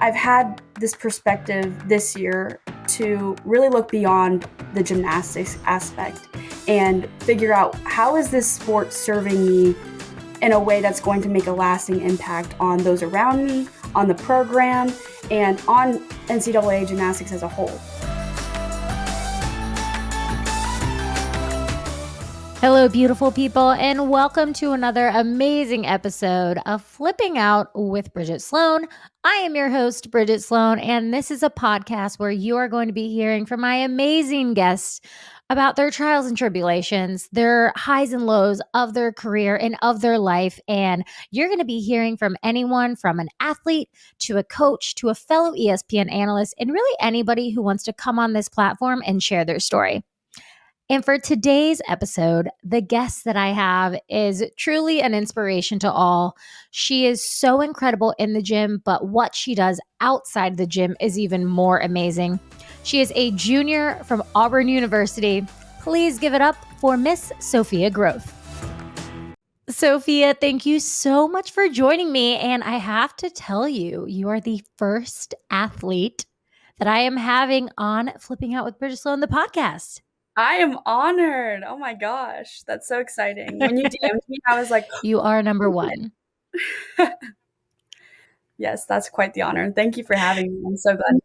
I've had this perspective this year to really look beyond the gymnastics aspect and figure out how is this sport serving me in a way that's going to make a lasting impact on those around me, on the program, and on NCAA gymnastics as a whole. Hello, beautiful people, and welcome to another amazing episode of Flipping Out with Bridget Sloan. I am your host, Bridget Sloan, and this is a podcast where you are going to be hearing from my amazing guests about their trials and tribulations, their highs and lows of their career and of their life. And you're going to be hearing from anyone from an athlete to a coach to a fellow ESPN analyst and really anybody who wants to come on this platform and share their story. And for today's episode, the guest that I have is truly an inspiration to all. She is so incredible in the gym, but what she does outside the gym is even more amazing. She is a junior from Auburn University. Please give it up for Miss Sophia Groth. Sophia, thank you so much for joining me. And I have to tell you, you are the first athlete that I am having on Flipping Out with Bridget Sloan, the podcast. I am honored. Oh my gosh, that's so exciting. When you DM'd me, I was like, you are number one. Yes, that's quite the honor. Thank you for having me. I'm so glad.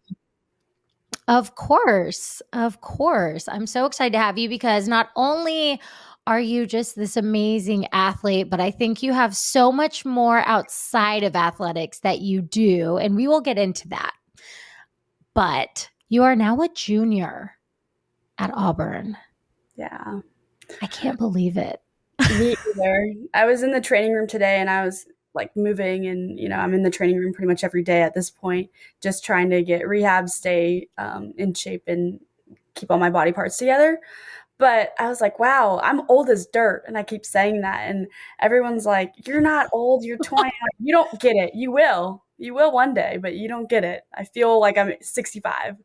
Of course. I'm so excited to have you because not only are you just this amazing athlete, but I think you have so much more outside of athletics that you do, and we will get into that. But you are now a junior at Auburn. Yeah. I can't believe it. Me either. I was in the training room today and I was like moving and, I'm in the training room pretty much every day at this point, just trying to get rehab, stay in shape and keep all my body parts together. But I was like, wow, I'm old as dirt. And I keep saying that. And everyone's like, you're not old. You're 20. You don't get it. You will one day, but you don't get it. I feel like I'm 65.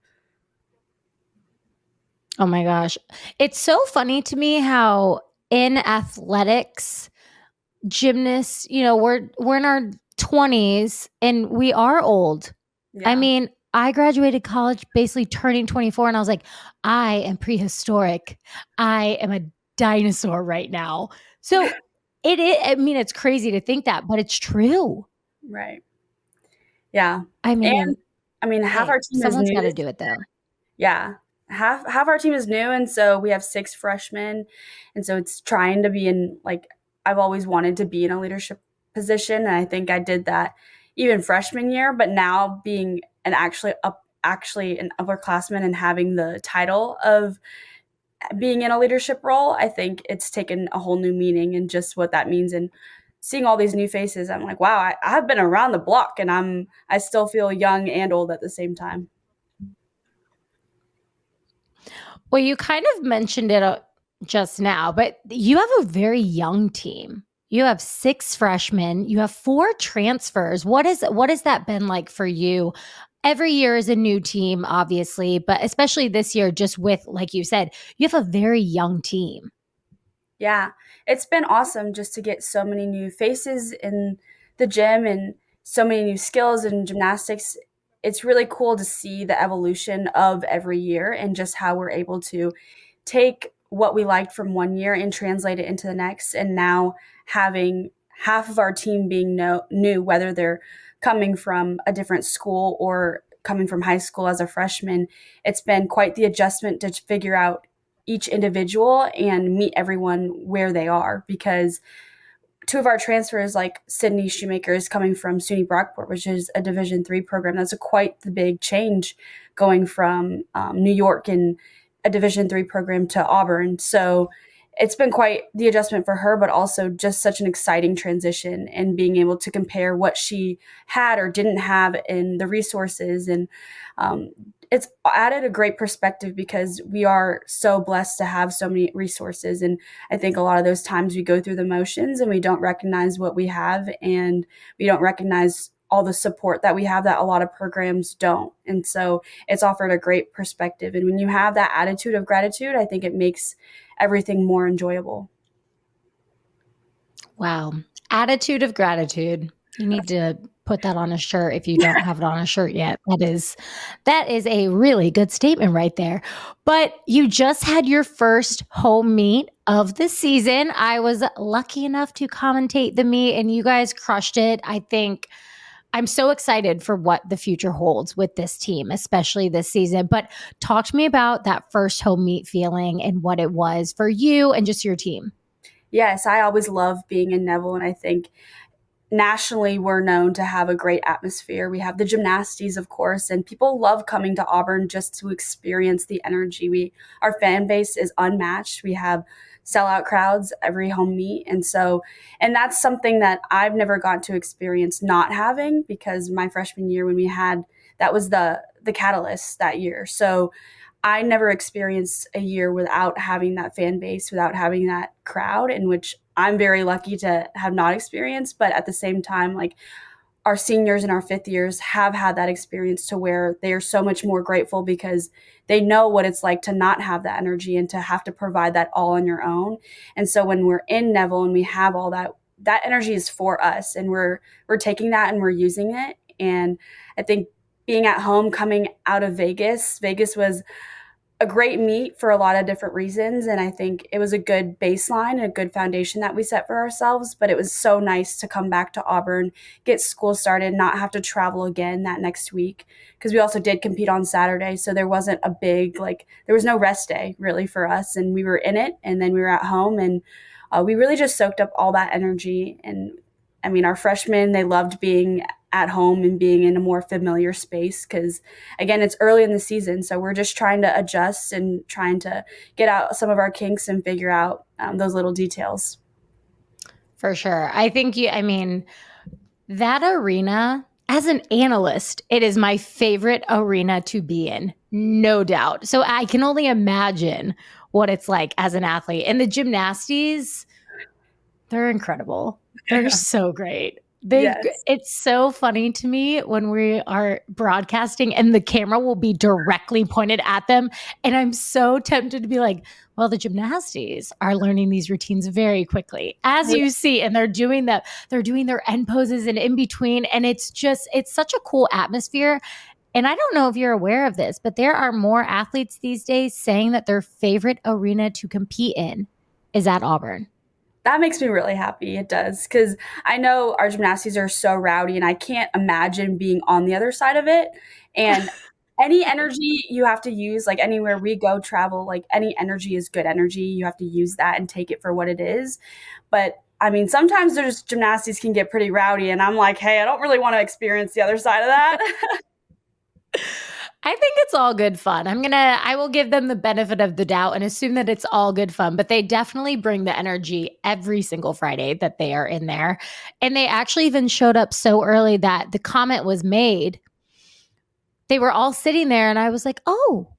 Oh my gosh. It's so funny to me how in athletics, gymnasts, we're in our 20s and we are old. Yeah. I mean, I graduated college basically turning 24 and I was like, I am prehistoric. I am a dinosaur right now. So it's crazy to think that, but it's true. Right. Yeah. I mean, half our team is new. Someone's got to do it though. Yeah. Half our team is new, and so we have 6 freshmen, and so it's trying to be in, like, I've always wanted to be in a leadership position, and I think I did that even freshman year, but now being actually an upperclassman and having the title of being in a leadership role, I think it's taken a whole new meaning and just what that means. And seeing all these new faces, I'm like, wow, I've been around the block, and I still feel young and old at the same time. Well, you kind of mentioned it just now, but you have a very young team. You have 6 freshmen. You have 4 transfers. What has that been like for you? Every year is a new team, obviously, but especially this year, just with, like you said, you have a very young team. Yeah, it's been awesome just to get so many new faces in the gym and so many new skills in gymnastics. It's really cool to see the evolution of every year and just how we're able to take what we liked from one year and translate it into the next. And now having half of our team being new, whether they're coming from a different school or coming from high school as a freshman, it's been quite the adjustment to figure out each individual and meet everyone where they are, because 2 of our transfers, like Sydney Shoemaker, is coming from SUNY Brockport, which is a Division III program. That's quite the big change going from New York and a Division III program to Auburn. So it's been quite the adjustment for her, but also just such an exciting transition and being able to compare what she had or didn't have in the resources. And it's added a great perspective because we are so blessed to have so many resources. And I think a lot of those times we go through the motions and we don't recognize what we have, and we don't recognize all the support that we have that a lot of programs don't. And so it's offered a great perspective. And when you have that attitude of gratitude, I think it makes everything more enjoyable. Wow. Attitude of gratitude. You need to put that on a shirt if you don't have it on a shirt yet. That is a really good statement right there. But you just had your first home meet of the season. I was lucky enough to commentate the meet and you guys crushed it. I think I'm so excited for what the future holds with this team, especially this season. But talk to me about that first home meet feeling and what it was for you and just your team. Yes, I always love being in Neville, and I think nationally we're known to have a great atmosphere. We have the gymnasties, of course, and people love coming to Auburn just to experience the energy. Our fan base is unmatched. We have sellout crowds every home meet, and that's something that I've never got to experience not having, because my freshman year when we had that was the catalyst that year. So I never experienced a year without having that fan base, without having that crowd, in which I'm very lucky to have not experienced. But at the same time, like, our seniors and our fifth years have had that experience to where they are so much more grateful because they know what it's like to not have that energy and to have to provide that all on your own. And so when we're in Neville and we have all that, that energy is for us, and we're taking that and we're using it. And I think being at home coming out of Vegas was a great meet for a lot of different reasons. And I think it was a good baseline and a good foundation that we set for ourselves. But it was so nice to come back to Auburn, get school started, not have to travel again that next week. Because we also did compete on Saturday. So there wasn't a big, like, there was no rest day really for us. And we were in it, and then we were at home, and we really just soaked up all that energy. And I mean, our freshmen, they loved being at home and being in a more familiar space because, again, it's early in the season. So we're just trying to adjust and trying to get out some of our kinks and figure out those little details. For sure. I mean, that arena, as an analyst, it is my favorite arena to be in, no doubt. So I can only imagine what it's like as an athlete. And the gymnasties, they're incredible. They're so great. Yes. It's so funny to me when we are broadcasting and the camera will be directly pointed at them. And I'm so tempted to be like, well, the gymnasties are learning these routines very quickly, as you see, and they're doing their end poses and in between. And it's such a cool atmosphere. And I don't know if you're aware of this, but there are more athletes these days saying that their favorite arena to compete in is at Auburn. That makes me really happy. It does, because I know our gymnasties are so rowdy, and I can't imagine being on the other side of it. And any energy you have to use, like anywhere we go travel, like any energy is good energy. You have to use that and take it for what it is. But I mean, sometimes there's gymnastics can get pretty rowdy, and I'm like, hey, I don't really want to experience the other side of that. I think it's all good fun. I will give them the benefit of the doubt and assume that it's all good fun, but they definitely bring the energy every single Friday that they are in there. And they actually even showed up so early that the comment was made. They were all sitting there and I was like, oh,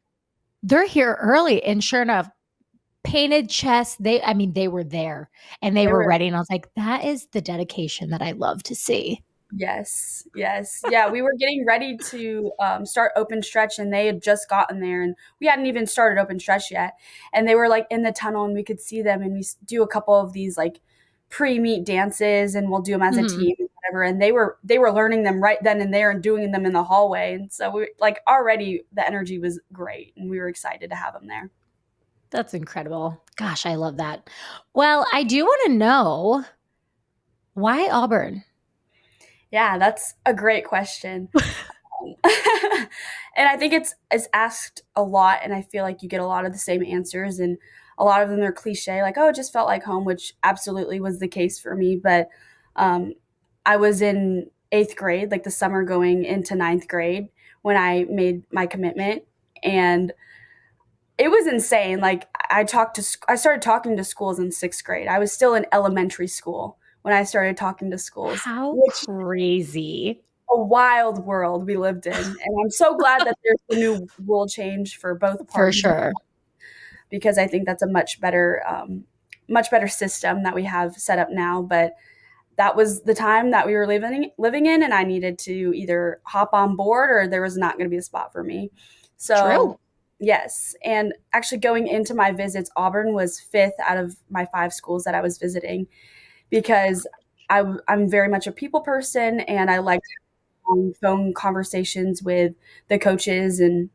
they're here early. And sure enough, painted chest, they were there and they They were were ready. And I was like, that is the dedication that I love to see. Yes, yes. Yeah, we were getting ready to start open stretch, and they had just gotten there, and we hadn't even started open stretch yet. And they were like in the tunnel, and we could see them, and we do a couple of these like pre-meet dances, and we'll do them as a Mhm. team and whatever. And they were learning them right then and there and doing them in the hallway. And so we like already the energy was great, and we were excited to have them there. That's incredible. Gosh, I love that. Well, I do want to know, why Auburn? Yeah, that's a great question. And I think it's asked a lot, and I feel like you get a lot of the same answers, and a lot of them are cliche, like, oh, it just felt like home, which absolutely was the case for me. But um, I was in eighth grade, like the summer going into ninth grade, when I made my commitment, and it was insane. Like, I started talking to schools in sixth grade. I was still in elementary school when I started talking to schools, How which crazy. a wild world we lived in. And I'm so glad that there's a new rule change for both For parties, sure. because I think that's a much better system that we have set up now. But that was the time that we were living in, and I needed to either hop on board or there was not going to be a spot for me. True. So yes, and actually going into my visits, Auburn was fifth out of my five schools that I was visiting, because I'm very much a people person, and I like phone conversations with the coaches. And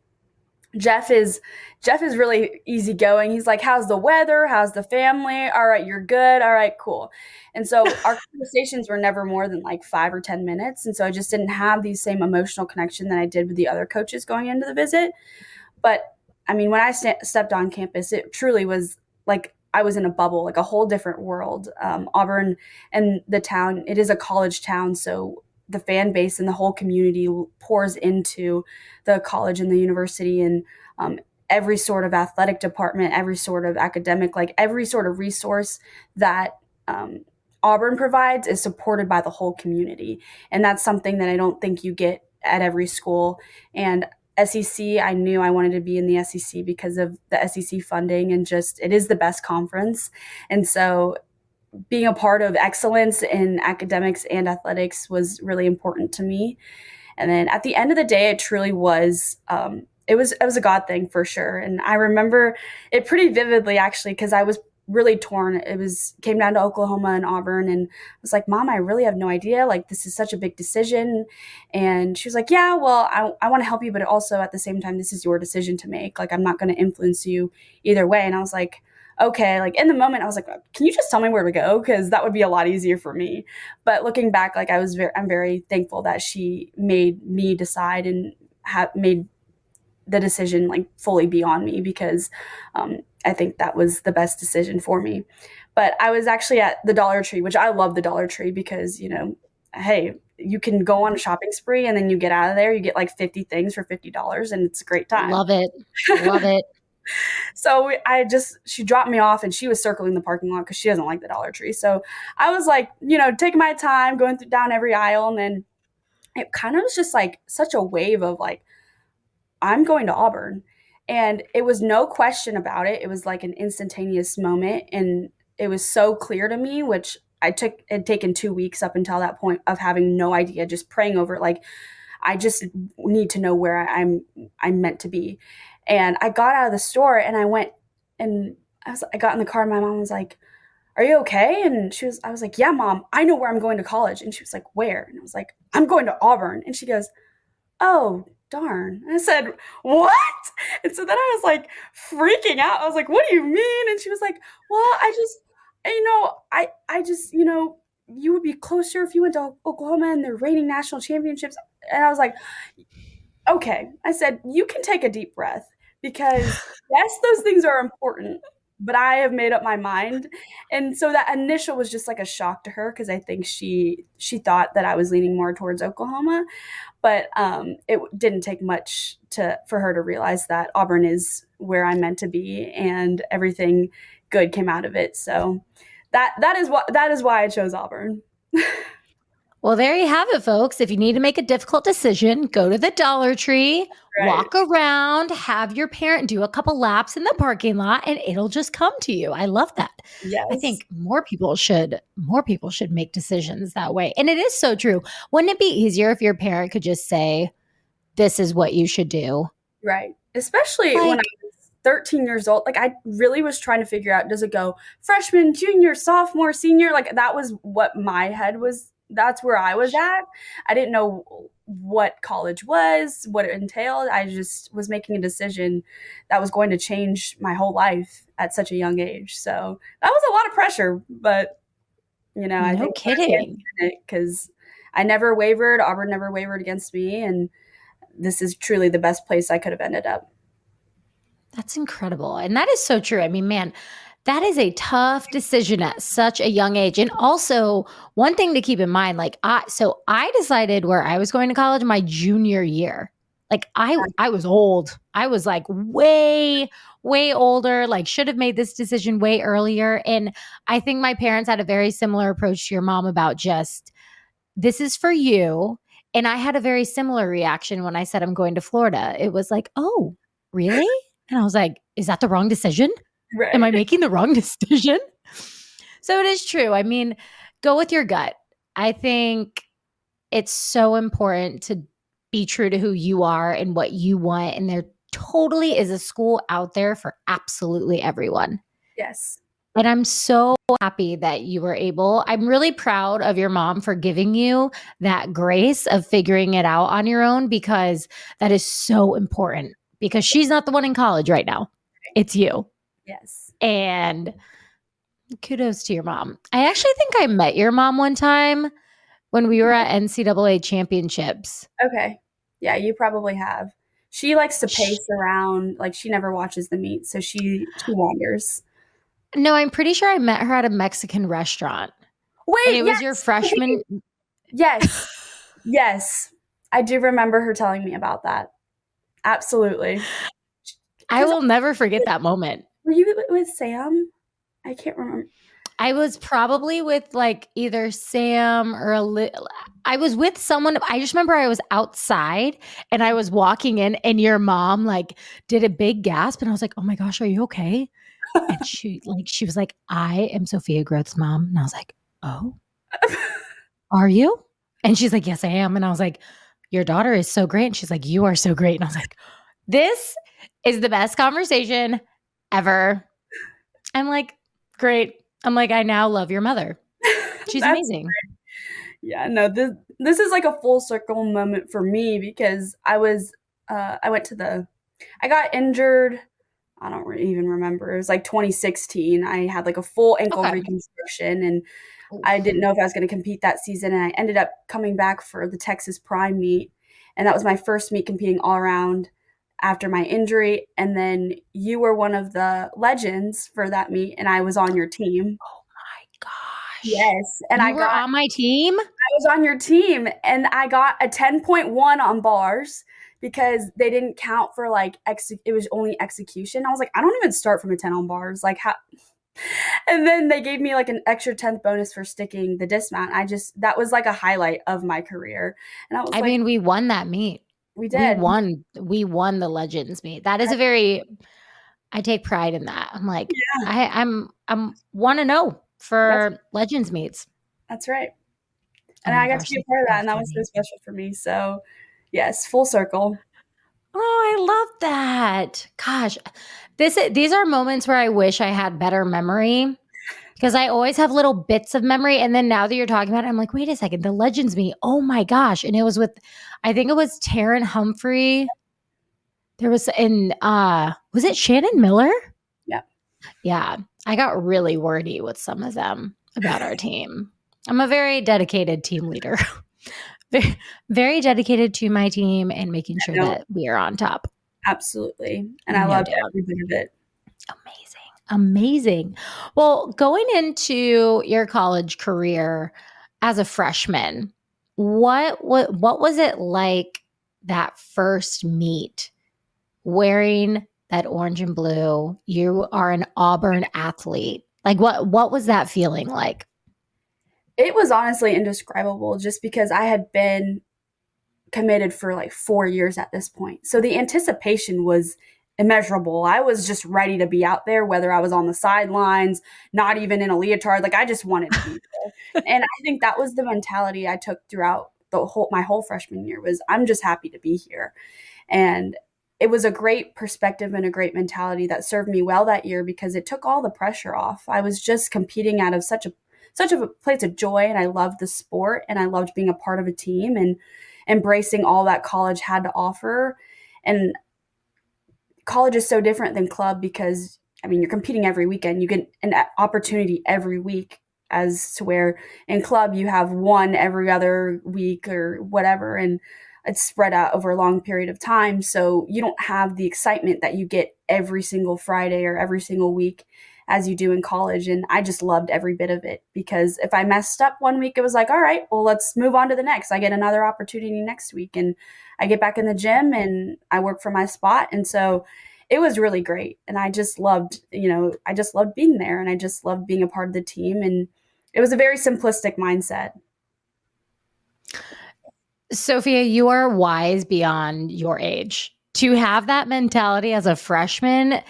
Jeff is Jeff is really easygoing. He's like, "How's the weather? How's the family? All right, you're good. All right, cool." And so our conversations were never more than like 5 or 10 minutes. And so I just didn't have the same emotional connection that I did with the other coaches going into the visit. But I mean, when I stepped on campus, it truly was like I was in a bubble, like a whole different world. Auburn and the town, it is a college town. So the fan base and the whole community pours into the college and the university, and um, every sort of athletic department, every sort of academic, like every sort of resource that Auburn provides is supported by the whole community. And that's something that I don't think you get at every school. And SEC, I knew I wanted to be in the SEC because of the SEC funding, and just it is the best conference. And so being a part of excellence in academics and athletics was really important to me. And then at the end of the day, it truly was. It was a God thing for sure. And I remember it pretty vividly actually because I was really torn. It was came down to Oklahoma and Auburn, and I was like, "Mom, I really have no idea. Like, this is such a big decision." And she was like, "Yeah, well, I want to help you, but also at the same time, this is your decision to make. Like, I'm not going to influence you either way." And I was like, "Okay." Like in the moment, I was like, "Can you just tell me where to go? Because that would be a lot easier for me." But looking back, like I'm very thankful that she made me decide and made the decision like fully beyond me, because I think that was the best decision for me. But I was actually at the Dollar Tree, which I love the Dollar Tree because, hey, you can go on a shopping spree and then you get out of there, you get like 50 things for $50 and it's a great time. Love it. Love it. So she dropped me off and she was circling the parking lot because she doesn't like the Dollar Tree. So I was like, taking my time, going down every aisle. And then it kind of was just like such a wave of like, I'm going to Auburn. And it was no question about it. It was like an instantaneous moment. And it was so clear to me, which had taken 2 weeks up until that point of having no idea, just praying over it. Like, I just need to know where I'm meant to be. And I got out of the store and I went and I got in the car and my mom was like, "Are you okay?" And I was like, "Yeah, Mom, I know where I'm going to college." And she was like, "Where?" And I was like, "I'm going to Auburn." And she goes, "Oh, darn." And I said, "What?" And so then I was like freaking out. I was like, "What do you mean?" And she was like, "Well, I just, you would be closer if you went to Oklahoma and they're reigning national championships." And I was like, "Okay." I said, "You can take a deep breath because yes, those things are important, but I have made up my mind." And so that initial was just like a shock to her because I think she thought that I was leaning more towards Oklahoma. But it didn't take much for her to realize that Auburn is where I'm meant to be, and everything good came out of it. So that is why I chose Auburn. Well, there you have it, folks. If you need to make a difficult decision, go to the Dollar Tree, Right. walk around, have your parent do a couple laps in the parking lot, and it'll just come to you. I love that. I Yes. think more people should make decisions that way. And it is so true. Wouldn't it be easier if your parent could just say, "This is what you should do"? Right. Especially when I Like, was 13 years old. Like I really was trying to figure out, does it go freshman, junior, sophomore, senior? Like that was what my head was. That's where I was at. I didn't know what college was, what it entailed. I just was making a decision that was going to change my whole life at such a young age. So that was a lot of pressure, but I no think I put my hands kidding. in it because I never wavered. Auburn never wavered against me, and this is truly the best place I could have ended up. That's incredible. And that is so true. I mean, man, that is a tough decision at such a young age. And also, one thing to keep in mind, like I decided where I was going to college my junior year. Like I was old. I was like way older, like should have made this decision way earlier. And I think my parents had a very similar approach to your mom about just this is for you. And I had a very similar reaction when I said I'm going to Florida. It was like, "Oh, really?" And I was like, "Is that the wrong decision? Am Right. I making the wrong decision?" So it is true. I mean, go with your gut. I think it's so important to be true to who you are and what you want. And there totally is a school out there for absolutely everyone. Yes. And I'm so happy that you were able. I'm really proud of your mom for giving you that grace of figuring it out on your own, because that is so important, because she's not the one in college right now. It's you. Yes. And kudos to your mom. I actually think I met your mom one time when we were at NCAA championships. Okay. Yeah, you probably have. She likes to Sh- pace around, like she never watches the meet, so she wanders. No, I'm pretty sure I met her at a Mexican restaurant. And Wait, it was your yes. Okay. freshman. Yes. Yes. I do remember her telling me about that. Absolutely. I Because will never forget that moment. were you with Sam? I can't remember. I was probably with like either Sam or I was with someone. I just remember I was outside and I was walking in and your mom like did a big gasp and I was like, "Oh my gosh, are you okay?" And she was like, "I am Sophia Groth's mom." And I was like, "Oh, are you?" And she's like, "Yes, I am." And I was like, "Your daughter is so great." And she's like, "You are so great." And I was like, "This is the best conversation ever." I'm like, "Great." I'm like, "I now love your mother. She's That's amazing." yeah, no, this is like a full circle moment for me because I went to the I got injured. I don't even remember. It was like 2016. I had like a full ankle Okay. reconstruction and I Oof. didn't know if I was going to compete that season. And I ended up coming back for the Texas Prime meet. And that was my first meet competing all around after my injury. And then you were one of the legends for that meet, and I was on your team. Oh my gosh. Yes. And You were on my team? I was on your team and I got a 10.1 on bars because they didn't count for like it was only execution. I was like, I don't even start from a 10 on bars. Like how and then they gave me like an extra 10th bonus for sticking the dismount. That was like a highlight of my career. And I was I like, mean, we won that meet. we We did. won. We won the Legends meet. That is a very I take pride in that. I'm like, Yeah, I'm want to know that's for Legends meets. that's right. Oh And my I got to gosh, be a that's part of so that, and that was so funny. special for me. So, yes, full circle. Oh, I love that. Gosh, these are moments where I wish I had better memory, because I always have little bits of memory. And then now that you're talking about it, I'm like, wait a second, the Legends meet. Oh my gosh. And it was with, I think it was Taryn Humphrey. There was was it Shannon Miller? Yeah. Yeah. I got really wordy with some of them about our team. I'm a very dedicated team leader. very, very dedicated to my team and making sure No, that we are on top. absolutely. And I No loved doubt. every bit of it. Amazing. Amazing. Well, going into your college career as a freshman, what was it like that first meet wearing that orange and blue? You are an Auburn athlete. Like what was that feeling like? It was honestly indescribable just because I had been committed for like 4 years at this point. So the anticipation was immeasurable. I was just ready to be out there, whether I was on the sidelines, not even in a leotard. Like I just wanted to be there. And I think that was the mentality I took throughout my whole freshman year was I'm just happy to be here. And it was a great perspective and a great mentality that served me well that year because it took all the pressure off. I was just competing out of such a place of joy, and I loved the sport and I loved being a part of a team and embracing all that college had to offer. And college is so different than club because I mean you're competing every weekend. You get an opportunity every week as to where in club you have one every other week or whatever and it's spread out over a long period of time. So you don't have the excitement that you get every single Friday or every single week as you do in college. And I just loved every bit of it because if I messed up one week, it was like, all right, well, let's move on to the next. I get another opportunity next week and I get back in the gym and I work for my spot. And so it was really great. And I just loved, I just loved being there and I just loved being a part of the team. And it was a very simplistic mindset. Sophia, you are wise beyond your age. To have that mentality as a freshman,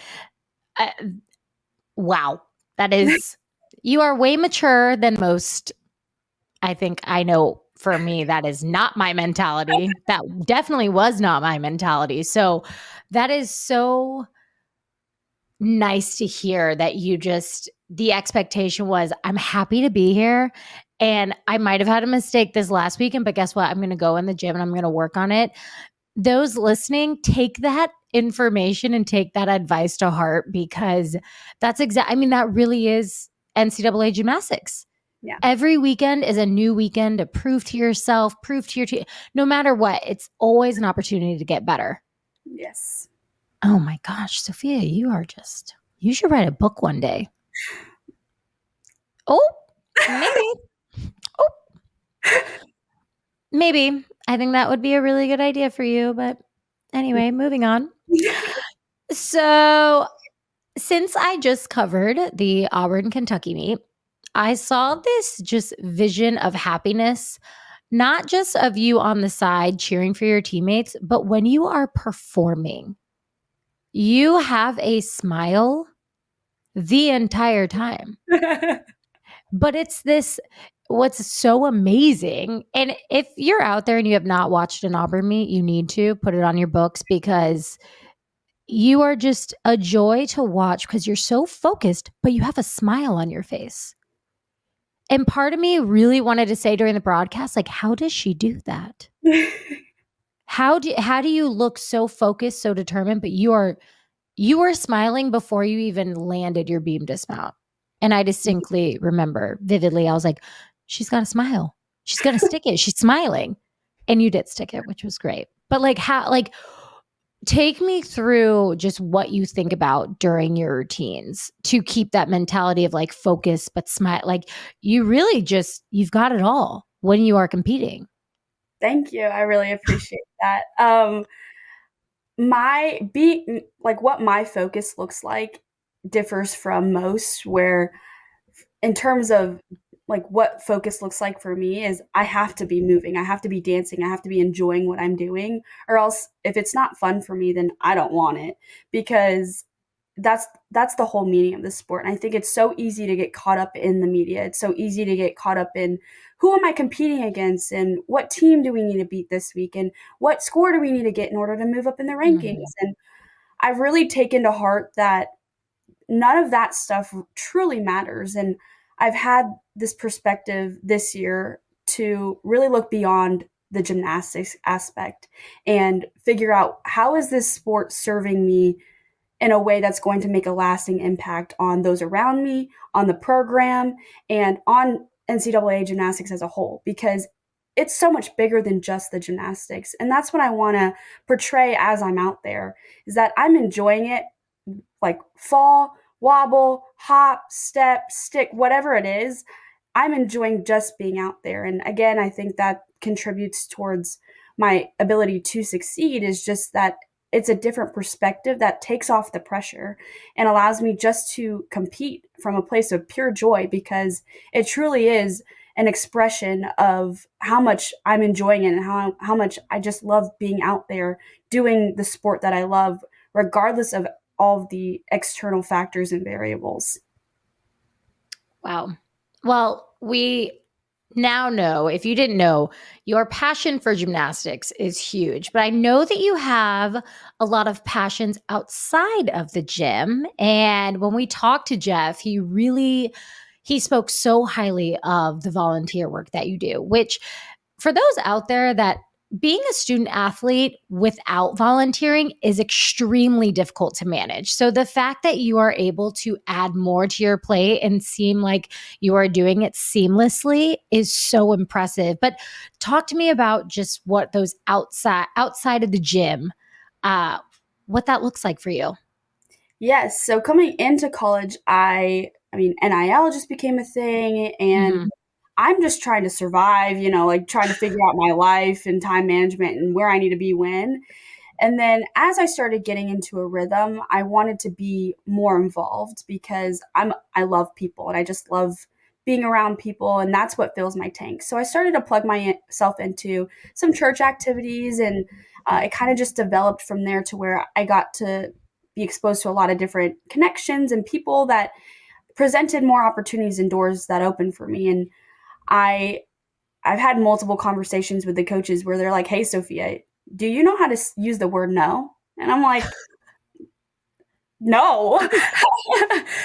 uh, wow. That is, you are way mature than most. I think I know for me, that is not my mentality. That definitely was not my mentality. So that is so nice to hear that you just the expectation was, I'm happy to be here. And I might have had a mistake this last weekend, but guess what? I'm going to go in the gym and I'm going to work on it. Those listening, take that information and take that advice to heart, because that's I mean, that really is NCAA gymnastics. Yeah. Every weekend is a new weekend to prove to yourself, prove to your team. No matter what, it's always an opportunity to get better. Yes. Oh my gosh, Sophia, you should write a book one day. Oh, maybe. Oh, maybe. I think that would be a really good idea for you. But anyway, moving on. So, since I just covered the Auburn, Kentucky meet, I saw this just vision of happiness, not just of you on the side cheering for your teammates, but when you are performing, you have a smile the entire time. But it's this, what's so amazing. And if you're out there and you have not watched an Auburn meet, you need to put it on your books, because you are just a joy to watch because you're so focused, but you have a smile on your face. And part of me really wanted to say during the broadcast, like, how does she do that? How do you look so focused, so determined, but you were smiling before you even landed your beam dismount. And I distinctly remember vividly, I was like, she's got a smile. She's going to stick it. She's smiling. And you did stick it, which was great. But like, how, like, take me through just what you think about during your routines to keep that mentality of like focus, but smile. Like, you really just, you've got it all when you are competing. Thank you. I really appreciate that. What my focus looks like differs from most, where in terms of like what focus looks like for me is I have to be moving, I have to be dancing, I have to be enjoying what I'm doing, or else if it's not fun for me, then I don't want it, because that's the whole meaning of the sport. And I think it's so easy to get caught up in the media. It's so easy to get caught up in who am I competing against and what team do we need to beat this week and what score do we need to get in order to move up in the Mhm. rankings. And I've really taken to heart that none of that stuff truly matters. And I've had this perspective this year to really look beyond the gymnastics aspect and figure out how is this sport serving me in a way that's going to make a lasting impact on those around me, on the program, and on NCAA gymnastics as a whole, because it's so much bigger than just the gymnastics. And that's what I want to portray as I'm out there, is that I'm enjoying it, like fall, wobble, hop, step, stick, whatever it is. I'm enjoying just being out there. And again, I think that contributes towards my ability to succeed, is just that it's a different perspective that takes off the pressure and allows me just to compete from a place of pure joy, because it truly is an expression of how much I'm enjoying it and how much I just love being out there doing the sport that I love, regardless of all of the external factors and variables. Wow. Well, we now know, if you didn't know, your passion for gymnastics is huge. But I know that you have a lot of passions outside of the gym. And when we talked to Jeff, he spoke so highly of the volunteer work that you do, which, for those out there, that being a student athlete without volunteering is extremely difficult to manage. So the fact that you are able to add more to your plate and seem like you are doing it seamlessly is so impressive. But talk to me about just what those outside of the gym, uh, what that looks like for you. Yes. So coming into college, I mean, NIL just became a thing, and Mhm. I'm just trying to survive, like trying to figure out my life and time management and where I need to be when. And then as I started getting into a rhythm, I wanted to be more involved, because I love people and I just love being around people, and that's what fills my tank. So I started to plug myself into some church activities, and it kind of just developed from there to where I got to be exposed to a lot of different connections and people that presented more opportunities and doors that opened for me. And I I've had multiple conversations with the coaches where they're like, "Hey, Sophia, do you know how to use the word no?" And I'm like, No.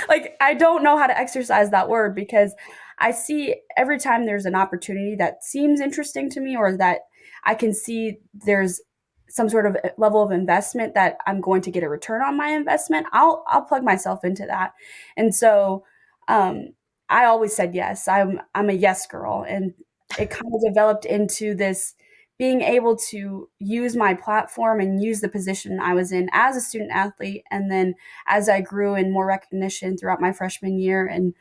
Like, I don't know how to exercise that word because I see every time there's an opportunity that seems interesting to me or that I can see there's some sort of level of investment that I'm going to get a return on my investment, I'll plug myself into that. And so um I always said yes. I'm a yes girl, and it kind of developed into this being able to use my platform and use the position I was in as a student athlete, and then as I grew in more recognition throughout my freshman year. And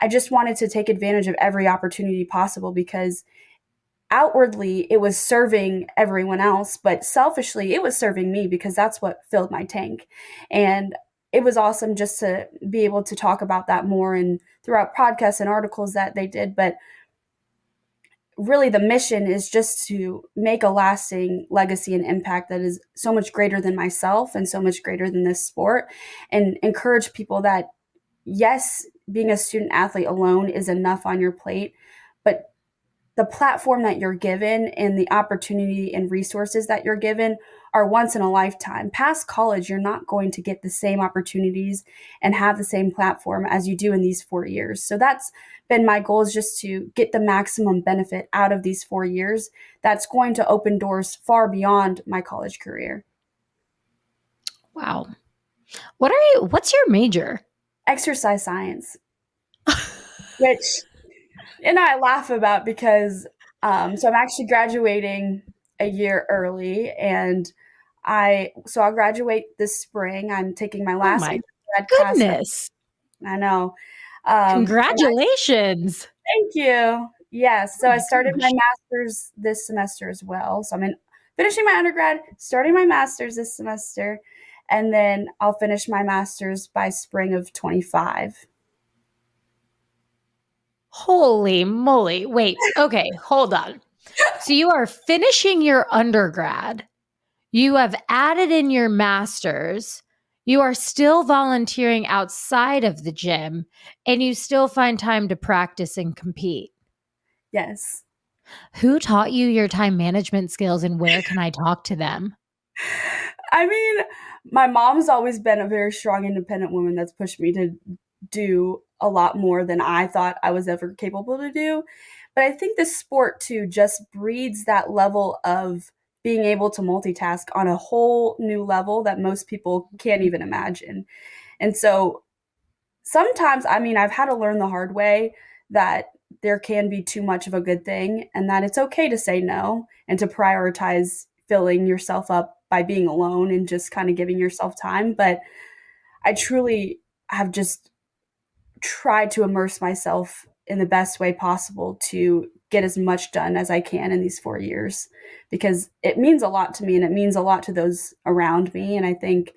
I just wanted to take advantage of every opportunity possible because outwardly it was serving everyone else, but selfishly it was serving me because that's what filled my tank. And it was awesome just to be able to talk about that more and throughout podcasts and articles that they did. But really the mission is just to make a lasting legacy and impact that is so much greater than myself and so much greater than this sport, and encourage people that yes, being a student athlete alone is enough on your plate, but the platform that you're given and the opportunity and resources that you're given are once in a lifetime. Past college, you're not going to get the same opportunities and have the same platform as you do in these 4 years. So that's been my goal, is just to get the maximum benefit out of these 4 years. That's going to open doors far beyond my college career. Wow. What's your major? Exercise science, which, and I laugh about because so I'm actually graduating a year early, and I'll graduate this spring. I'm taking my Oh last my undergrad class. goodness. I know. And Congratulations. thank you. Yes. Oh So I my started my gosh. master's this semester as well. So finishing my undergrad, starting my master's this semester, and then I'll finish my master's by spring of 25. Holy moly. Wait. Okay, hold on. So you are finishing your undergrad. You have added in your master's. You are still volunteering outside of the gym, and you still find time to practice and compete. Yes. Who taught you your time management skills, and where can I talk to them? I mean, my mom's always been a very strong, independent woman that's pushed me to do a lot more than I thought I was ever capable to do. But I think this sport too just breeds that level of being able to multitask on a whole new level that most people can't even imagine. And so sometimes, I've had to learn the hard way that there can be too much of a good thing, and that it's okay to say no and to prioritize filling yourself up by being alone and just kind of giving yourself time. But I truly have just tried to immerse myself in the best way possible to get as much done as I can in these 4 years, because it means a lot to me and it means a lot to those around me. And I think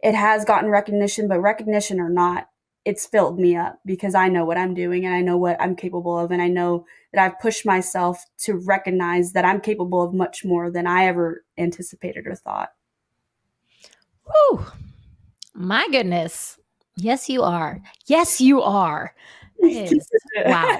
it has gotten recognition, but recognition or not, it's filled me up because I know what I'm doing and I know what I'm capable of. And I know that I've pushed myself to recognize that I'm capable of much more than I ever anticipated or thought. Whew. My goodness. Yes, you are. Yes, you are. That is wow.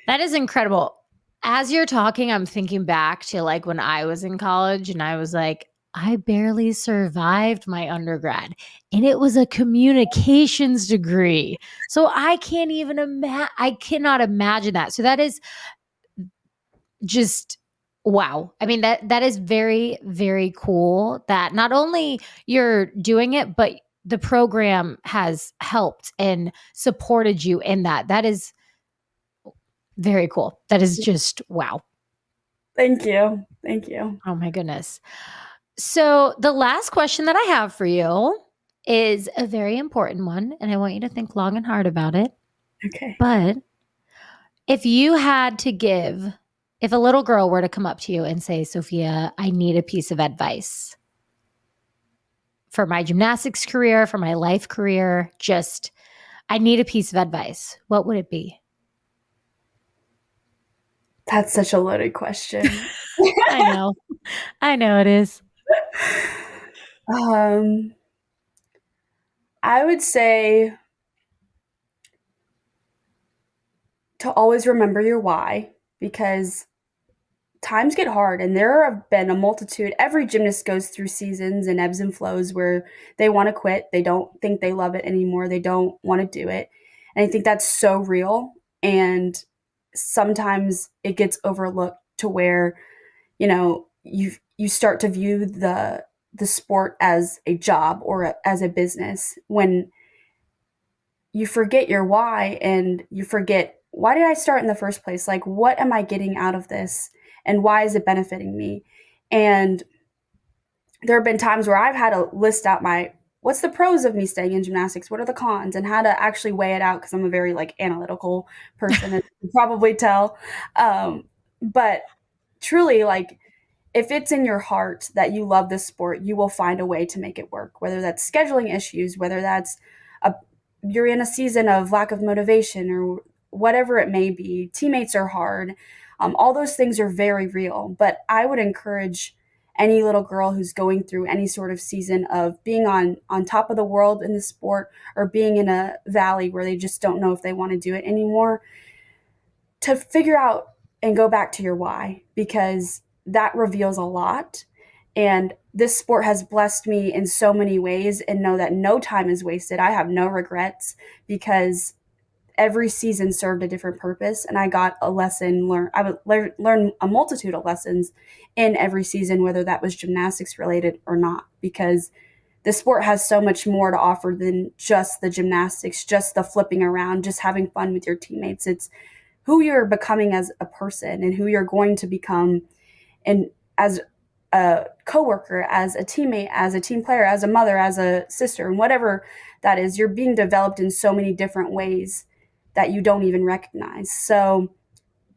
That is incredible. As you're talking, I'm thinking back to like when I was in college and I was like, I barely survived my undergrad and it was a communications degree. So I can't even imagine, I cannot imagine that. So that is just wow. I mean that is very very cool that not only you're doing it but the program has helped and supported you in that. That is very cool. That is just wow. Thank you. Thank you. Oh my goodness. So, the last question that I have for you is a very important one, and I want you to think long and hard about it. Okay. But if you had to give, if a little girl were to come up to you and say, Sophia, I need a piece of advice for my gymnastics career, for my life career, just I need a piece of advice, what would it be? That's such a loaded question. I know. I know it is. um, I would say to always remember your why, because times get hard, and there have been a multitude. Every gymnast goes through seasons and ebbs and flows where they want to quit. They don't think they love it anymore. They don't want to do it. And I think that's so real. And sometimes it gets overlooked to where, you start to view the sport as a job or as a business when you forget your why, and you forget, why did I start in the first place? Like, what am I getting out of this? And why is it benefiting me? And there have been times where I've had to list out what's the pros of me staying in gymnastics? What are the cons? And how to actually weigh it out, because I'm a very like analytical person, as you can probably tell. But truly, like, if it's in your heart that you love this sport, you will find a way to make it work, whether that's scheduling issues, whether that's a, you're in a season of lack of motivation, or whatever it may be. Teammates are hard. All those things are very real. But I would encourage any little girl who's going through any sort of season of being on top of the world in the sport, or being in a valley where they just don't know if they want to do it anymore, to figure out and go back to your why, because that reveals a lot. And this sport has blessed me in so many ways, and know that no time is wasted. I have no regrets, because every season served a different purpose, and I got a lesson learned. I would learn a multitude of lessons in every season, whether that was gymnastics related or not, because the sport has so much more to offer than just the gymnastics, just the flipping around, just having fun with your teammates. It's who you're becoming as a person, and who you're going to become, and as a coworker, as a teammate, as a team player, as a mother, as a sister, and whatever that is. You're being developed in so many different ways that you don't even recognize. So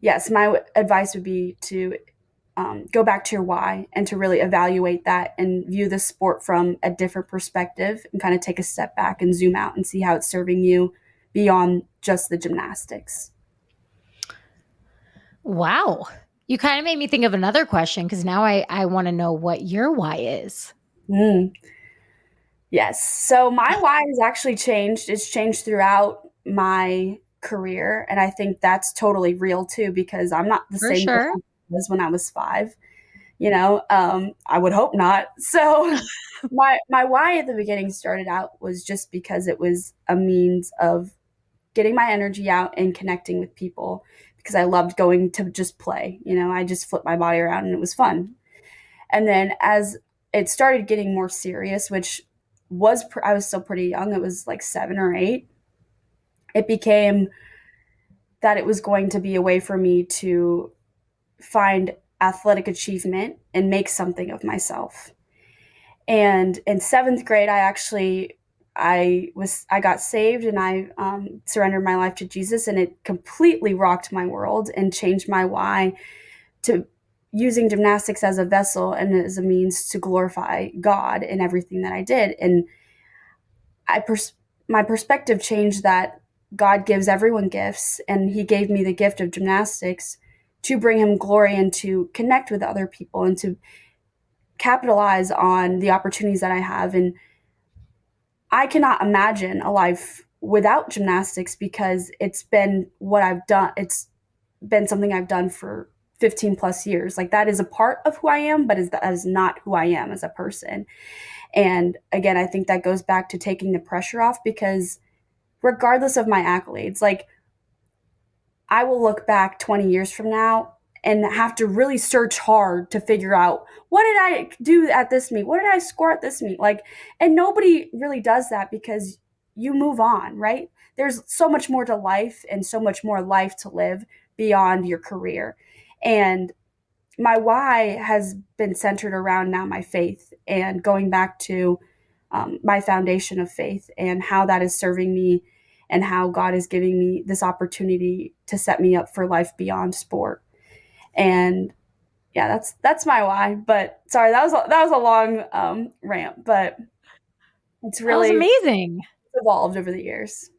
yes, my advice would be to go back to your why, and to really evaluate that and view the sport from a different perspective, and kind of take a step back and zoom out and see how it's serving you beyond just the gymnastics. Wow. You kind of made me think of another question, because now I want to know what your why is. Mm. Yes. So my why has actually changed. It's changed throughout my career. And I think that's totally real too, because I'm not the For same girl sure. I was when I was 5. I would hope not. So my why at the beginning started out was just because it was a means of getting my energy out and connecting with people, because I loved going to just play. I just flipped my body around and it was fun. And then as it started getting more serious, which I was still pretty young, it was like 7 or 8, it became that it was going to be a way for me to find athletic achievement and make something of myself. And in 7th grade, I got saved, and I surrendered my life to Jesus, and it completely rocked my world and changed my why to using gymnastics as a vessel and as a means to glorify God in everything that I did. And my perspective changed, that God gives everyone gifts, and He gave me the gift of gymnastics to bring Him glory, and to connect with other people, and to capitalize on the opportunities that I have. And I cannot imagine a life without gymnastics, because it's been what I've done. It's been something I've done for 15 plus years. Like, that is a part of who I am, but that is not who I am as a person. And again, I think that goes back to taking the pressure off, because regardless of my accolades, like, I will look back 20 years from now and have to really search hard to figure out, what did I do at this meet? What did I score at this meet? Like, and nobody really does that, because you move on, right? There's so much more to life, and so much more life to live beyond your career. And my why has been centered around now my faith, and going back to my foundation of faith, and how that is serving me, and how God is giving me this opportunity to set me up for life beyond sport. And yeah, that's my why. But sorry, that was a long rant, but it's That was really amazing. evolved over the years.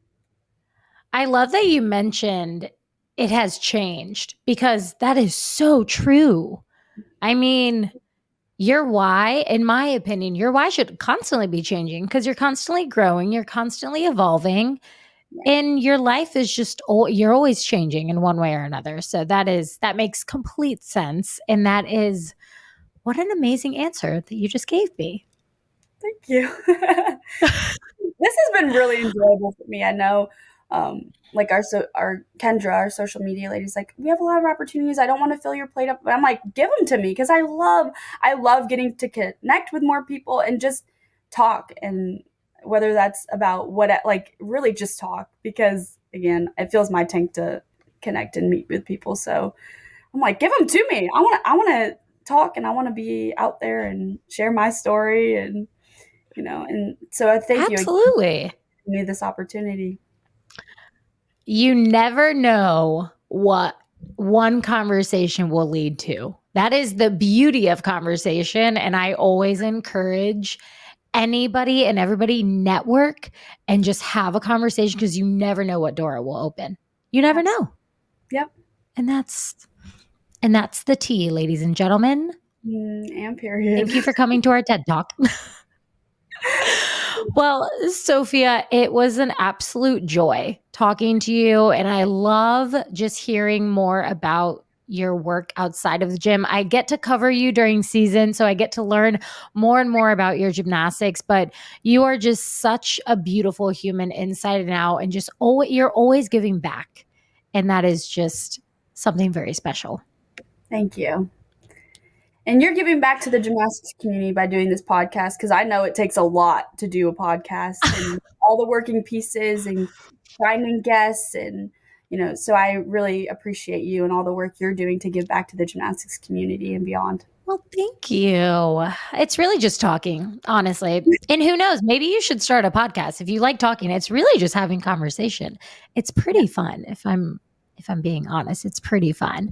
I love that you mentioned it has changed, because that is so true. I mean, your why, in my opinion, your why should constantly be changing, because you're constantly growing, you're constantly evolving. And your life is just, you're always changing in one way or another. So that makes complete sense. And that is, what an amazing answer that you just gave me. Thank you. This has been really enjoyable for me. I know, like our Kendra, our social media lady's like, we have a lot of opportunities. I don't want to fill your plate up, but I'm like, give them to me because I love getting to connect with more people and just talk, and whether that's about what, like, really just talk, because again, it fills my tank to connect and meet with people. So I'm like, give them to me. I want to talk, and I want to be out there and share my story, and and so I thank you again Absolutely. for giving me this opportunity. You never know what one conversation will lead to. That is the beauty of conversation. And I always encourage anybody and everybody network and just have a conversation, because you never know what door it will open. You never know. Yep. And that's the tea, ladies and gentlemen. And period. Thank you for coming to our TED Talk. Well, Sophia, it was an absolute joy talking to you. And I love just hearing more about your work outside of the gym. I get to cover you during season, so I get to learn more and more about your gymnastics, but you are just such a beautiful human inside and out, and just you're always giving back. And that is just something very special. Thank you. And you're giving back to the gymnastics community by doing this podcast, because I know it takes a lot to do a podcast and all the working pieces and finding guests, and so I really appreciate you and all the work you're doing to give back to the gymnastics community and beyond. Well, thank you. It's really just talking, honestly. And who knows, maybe you should start a podcast if you like talking. It's really just having conversation. It's pretty fun, if I'm being honest. It's pretty fun.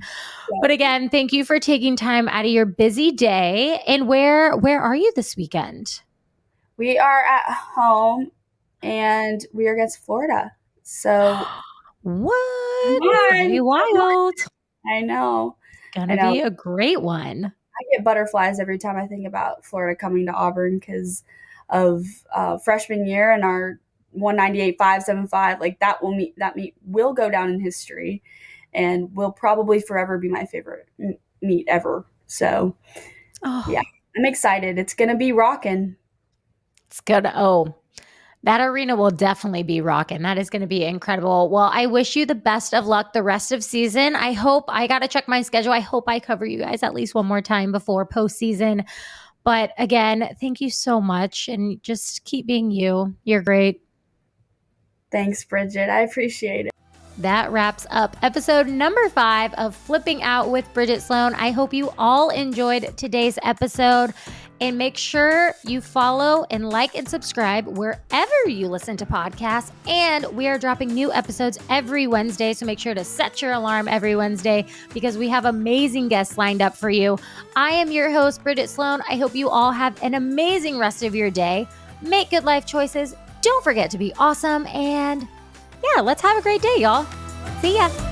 Yeah. But again, thank you for taking time out of your busy day. And where are you this weekend? We are at home, and we are against Florida. So what? It's gonna be wild. I know. Gonna be a great one. I get butterflies every time I think about Florida coming to Auburn because of freshman year and our 198.575. Like that meet will go down in history, and will probably forever be my favorite meet ever. So yeah, I'm excited. It's gonna be rocking. It's gonna that arena will definitely be rocking. That is going to be incredible. Well, I wish you the best of luck the rest of season. I got to check my schedule. I hope I cover you guys at least one more time before postseason. But again, thank you so much. And just keep being you. You're great. Thanks, Bridget. I appreciate it. That wraps up episode number 5 of Flipping Out with Bridget Sloan. I hope you all enjoyed today's episode. And make sure you follow and like and subscribe wherever you listen to podcasts. And we are dropping new episodes every Wednesday. So make sure to set your alarm every Wednesday, because we have amazing guests lined up for you. I am your host, Bridget Sloan. I hope you all have an amazing rest of your day. Make good life choices. Don't forget to be awesome. And yeah, let's have a great day, y'all. See ya.